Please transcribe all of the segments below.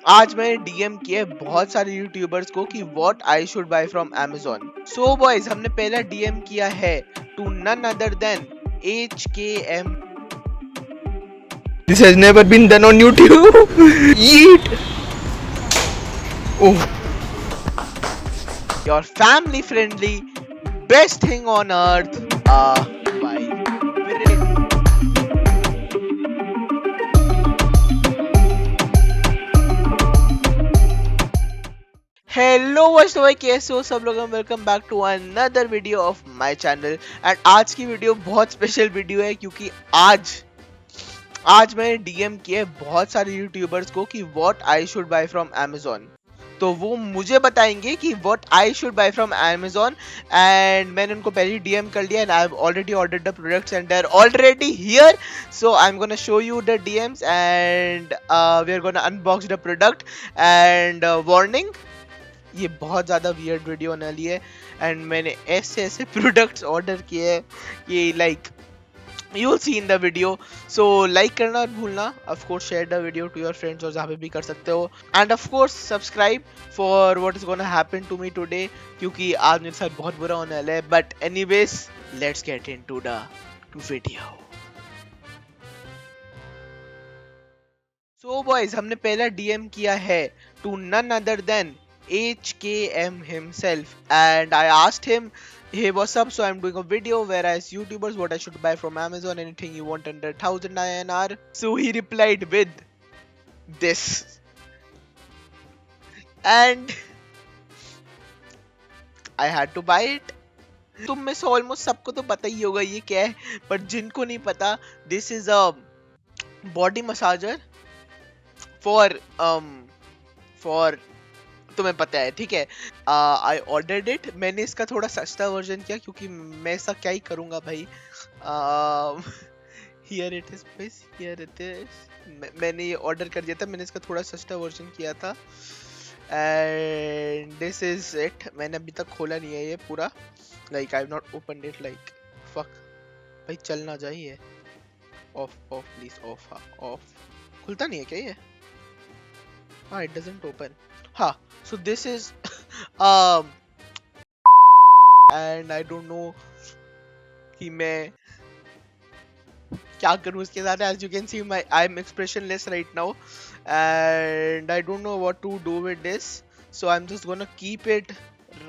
आज मैंने डीएम किए बहुत सारे यूट्यूबर्स को कि what I should buy from Amazon। So boys, हमने पहला डीएम किया है to none other than HKM। This has never been done on YouTube. Yeet. Oh, your family friendly best thing on earth. Bye. Hello दोस्तों, भाई कैसे हो सब लोग। Welcome back to another video of my channel. And आज की video बहुत special video है क्योंकि आज मैंने डीएम किए बहुत सारे यूट्यूबर्स को कि what I should buy from Amazon। तो वो मुझे बताएंगे कि what I should buy from Amazon। And मैंने उनको पहले ही डीएम कर लिया and I have already ordered the products and they are already here. So I am gonna show you the DMs and we are gonna unbox the product. And warning, ये बहुत ज़्यादा weird video होने वाली है and मैंने ऐसे ऐसे products order किए हैं कि like you will see in the video. So like करना और भूलना, of course share the video to your friends और जहाँ पे भी कर सकते हो। And of course subscribe for what is gonna happen to me today, क्योंकि आज मेरे साथ बहुत बुरा होने वाला है। But anyways, let's get into the video. So boys, हमने पहला डीएम किया है to none other than HKM himself, and I asked him, hey, what's up? So I'm doing a video where I ask YouTubers what I should buy from Amazon, anything you want under 1000 INR. So he replied with this, and I had to buy it. तुम में से almost सबको तो पता ही होगा ये क्या है, पर जिनको नहीं पता, this is a body massager for तुम्हें पता है, ठीक है। I ordered it. मैंने इसका थोड़ा सस्ता वर्जन किया क्योंकि मैं ऐसा क्या ही करूंगा भाई। Here it is please, here it is. मैंने ये ऑर्डर कर दिया था, मैंने इसका थोड़ा सस्ता वर्जन किया था एंड दिस इज इट। मैंने अभी तक खोला नहीं है ये पूरा, like I have not opened it. Like fuck भाई, चलना चाहिए। Of of please, of. हाँ ऑफ। खुलता नहीं है क्या ये? हाँ, इट डजंट ओपन। हाँ, so this is and I don't know कि मैं क्या करूँ इसके साथ। as you can see I'm expressionless right now and I don't know what to do with this, so I'm just gonna keep it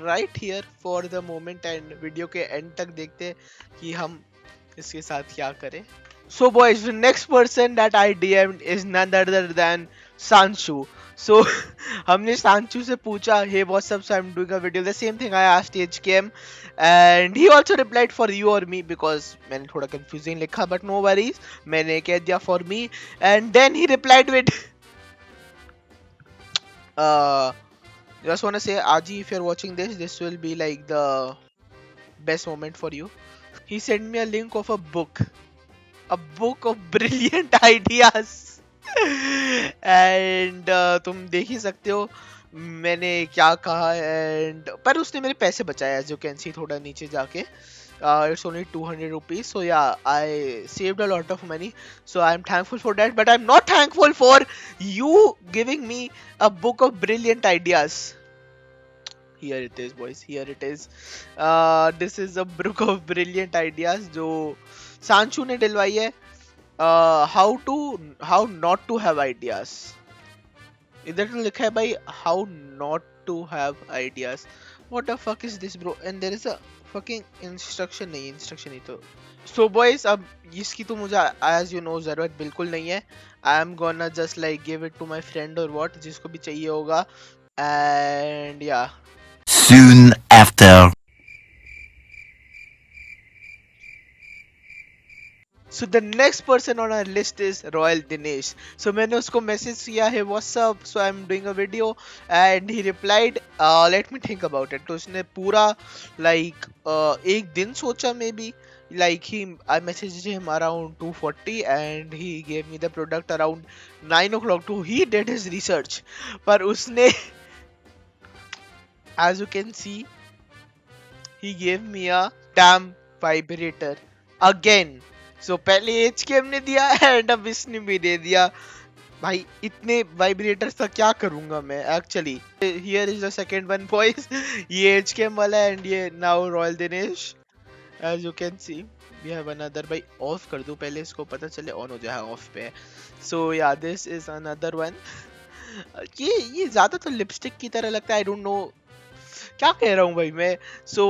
right here for the moment and video के end तक देखते कि हम इसके साथ क्या करें। So boys, the next person that I DM'd is none other than Sanshu. So हमने सांचू से पूछा, hey what's up, so I'm doing a video, the same thing I asked HKM and he also replied for you or me because मैंने थोड़ा confusing लिखा, but no worries, मैंने कह दिया for me and then he replied with just wanna say Aji, if you're watching this will be like the best moment for you. He sent me a link of a book of brilliant ideas and तुम देख ही सकते हो मैंने क्या कहा। And पर उसने मेरे पैसे बचाए, एज यू कैन सी थोड़ा नीचे जाके। इट्स ओनली 200 रुपीज, सो या I saved a lot of money, so I am thankful for that. But I am not thankful for you giving me a book of brilliant ideas. Here it is boys, here it is. This is a book of brilliant ideas जो सांशु ने दिलवाई है। how not to have ideas, इधर तो लिखा है भाई how not to have ideas. What the fuck is this bro? And there is a fucking instruction नहीं तो। So boys, अब इसकी तो मुझे as you know जरूरत बिल्कुल नहीं है। I am gonna just like give it to my friend or what, जिसको भी चाहिए होगा। And yeah, soon after. So the next person on our list is Royal Dinesh. So मैंने उसको मैसेज किया है what's up, so I'm doing a video and he replied let me think about it. तो उसने पूरा like एक दिन सोचा maybe, like I messaged him around 2:40 and he gave me the product around 9 o'clock too. He did his research, पर उसने as you can see he gave me a damn vibrator again. So पहले HKM ने दिया and अब इसने भी दे दिया। भाई इतने वाइब्रेटर्स का क्या करूंगा मैं actually. Here is the second one boys. ये एचकेएम वाला एंड ये now royal Dinesh. As you can see we have another. भाई ऑफ कर दूं पहले, इसको पता चले ऑन हो जाए ऑफ पे। सो या दिस इज अनदर वन। ये ज्यादा तो लिपस्टिक की तरह लगता है, आई डोंट नो क्या कह रहा हूँ भाई मैं। So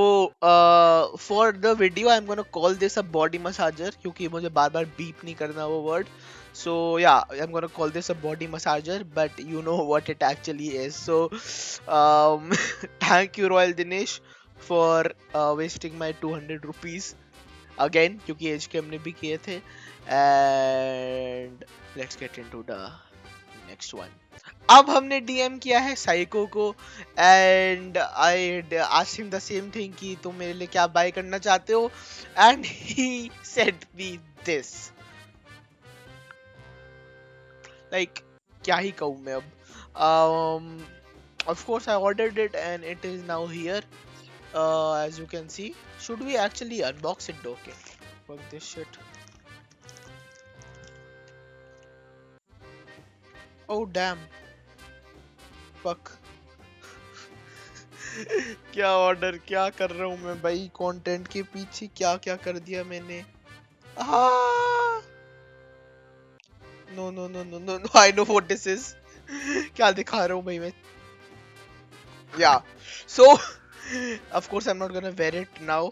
for the video I am gonna call this a body massager, क्योंकि मुझे बार बार बीप नहीं करना वो वर्ड। सो या आई am gonna call this a body massager, but you know what it actually is. So thank you royal Dinesh for wasting my 200 rupees again, क्योंकि as के हमने भी किए थे। And let's get into the next one. अब हमने DM किया है साइको को and I asked him the same thing कि तुम मेरे लिए क्या बाय करना चाहते हो, and he said me this. Like क्या ही कहूँ मैं अब। of course I ordered it and it is now here, as you can see. Should we actually unbox it though? Okay, fuck this shit. Oh damn, fuck. क्या order क्या कर रहा हूँ मैं भाई, कंटेंट के पीछे क्या क्या कर दिया मैंने। No no no no no no, I know what this is. क्या दिखा रहा हूँ भाई मैं। Yeah so of course I am not gonna wear it now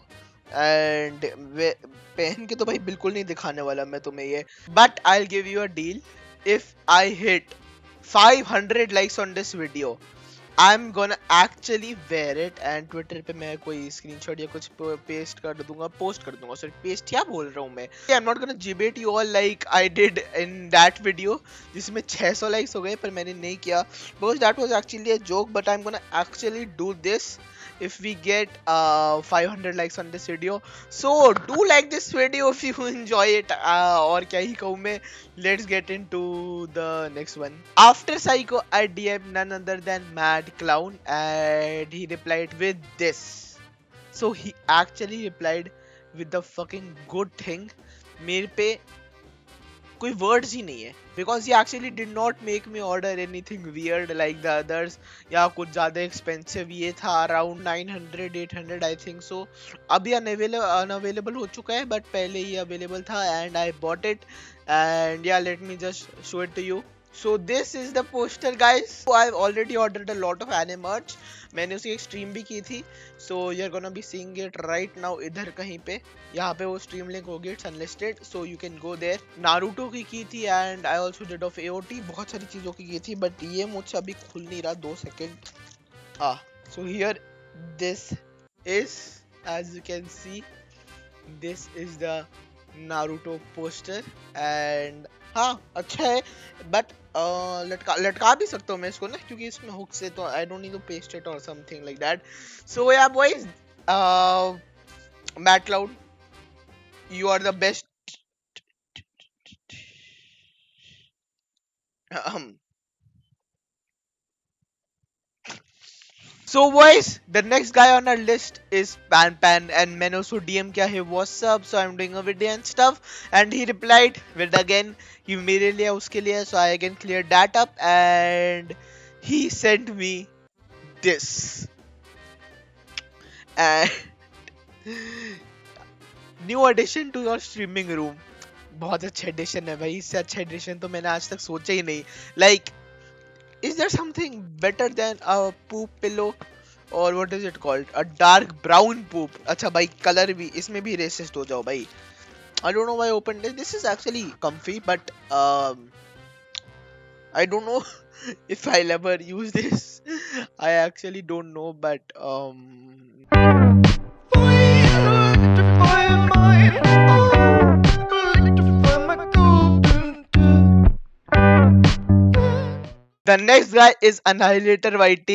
and पहन के तो भाई बिल्कुल नहीं दिखाने वाला मैं तुम्हें ये, but I will give you a deal. If I hit 500 likes on this video, I'm gonna actually wear it and Twitter पे मैं कोई screenshot या कुछ पेस्ट कर दूंगा, पोस्ट कर दूंगा। सॉरी पेस्ट क्या बोल रहा हूँ मैं। I'm not gonna debate you all like I did in that video जिसमें 600 likes हो गए, पर मैंने नहीं किया because that was actually a joke, but I'm gonna actually do this if we get 500 likes on this video. So do like this video if you enjoy it, और क्या ही कहूँ मैं। Let's get into the next one. After Psycho, I DM'd none other than Mad Clown and he replied with this. So he actually replied with the fucking good thing. मेरे पे कोई words ही नहीं है because he actually did not make me order anything weird like the others या कुछ ज़्यादा expensive। ये था around 900 800 I think so। अभी unavailable हो चुका है, but पहले ही available था and I bought it and yeah, let me just show it to you. So this is the poster guys. So I've already ordered a lot of anime merch. मैंने उसकी एक stream भी की थी, so you're gonna be seeing it right now इधर कहीं पे। यहाँ पे वो स्ट्रीम लिंक होगी, it's unlisted, so you can go there. Naruto की थी and I also did of AOT, बहुत सारी चीज़ों की थी, but ये मुझसे अभी खुल नहीं रहा, 2 second. so here this is, as you can see, this is the Naruto poster and हाँ अच्छा है, बट लटका भी सकता हूँ मैं इसको ना, क्योंकि इसमें हुक से, तो I don't need to paste it और something like that. So yeah boys, matte cloud, you are the best. So boys, the next guy on our list is Pan Pan and मैंने उसको DM किया है what's up, so I'm doing a video and stuff, and he replied with again कि मेरे लिए उसके लिए, so I again cleared that up and he sent me this and new addition to your streaming room। बहुत अच्छा addition है भाई, इससे अच्छा एडिशन तो मैंने आज तक सोचा ही नहीं। Like, is there something better than a poop pillow or what is it called, a dark brown poop? अच्छा भाई कलर भी, इसमें भी रेसिस्ट हो जाओ भाई। I don't know why I opened it. This is actually comfy, but I don't know if I'll ever use this. I actually don't know, but the next guy is Annihilator YT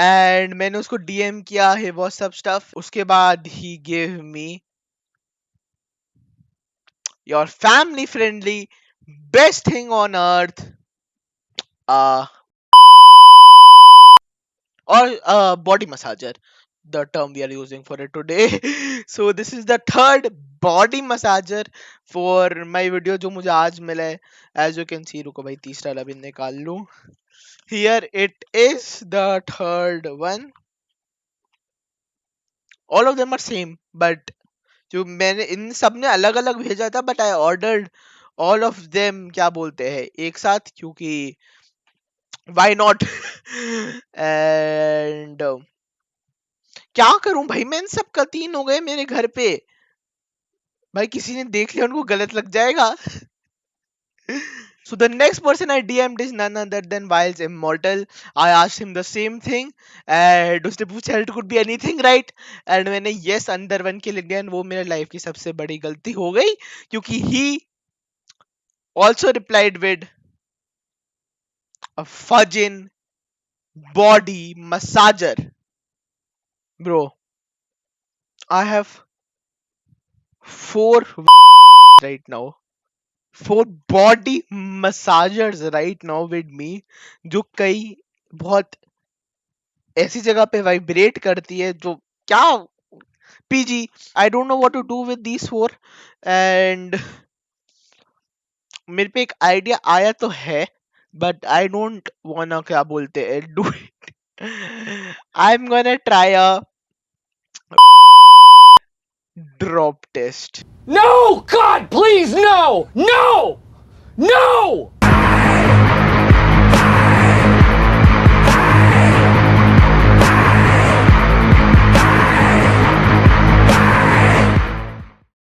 and मैंने उसको DM किया है WhatsApp stuff। उसके बाद he gave me your family friendly best thing on earth, और body massager. the term we are using for it today. So this is the third body massager for my video जो मुझे आज मिला है. As you can see, रुको भाई तीसरा वाला भी निकाल लूं. Here it is, the third one. All of them are same, but जो मैंने इन सब ने अलग अलग भेजा था, but I ordered all of them क्या बोलते हैं एक साथ, क्योंकि why not. And क्या करूं भाई, मैं इन सब का 3 हो गए मेरे घर पे. भाई किसी ने देख लिया उनको गलत लग जाएगा. So the next person I DM'd is none other than Wiles Immortal. I asked him the same thing and उसने पूछा it could be anything, right? And मैंने yes अंदर वन के लिख दिया. वो मेरे लाइफ की सबसे बड़ी गलती हो गई, क्योंकि he also replied with a fudging body massager. Bro, I have 4 right now. 4 body massagers right now with me, जो कई बहुत ऐसी जगह पे वाइब्रेट करती है जो क्या. PG, I don't know what to do with these 4. And मेरे पे एक आइडिया आया तो है, बट आई डोंट वांना क्या बोलते हैं do it. I am gonna try a drop test. No! God, please, no! No! No!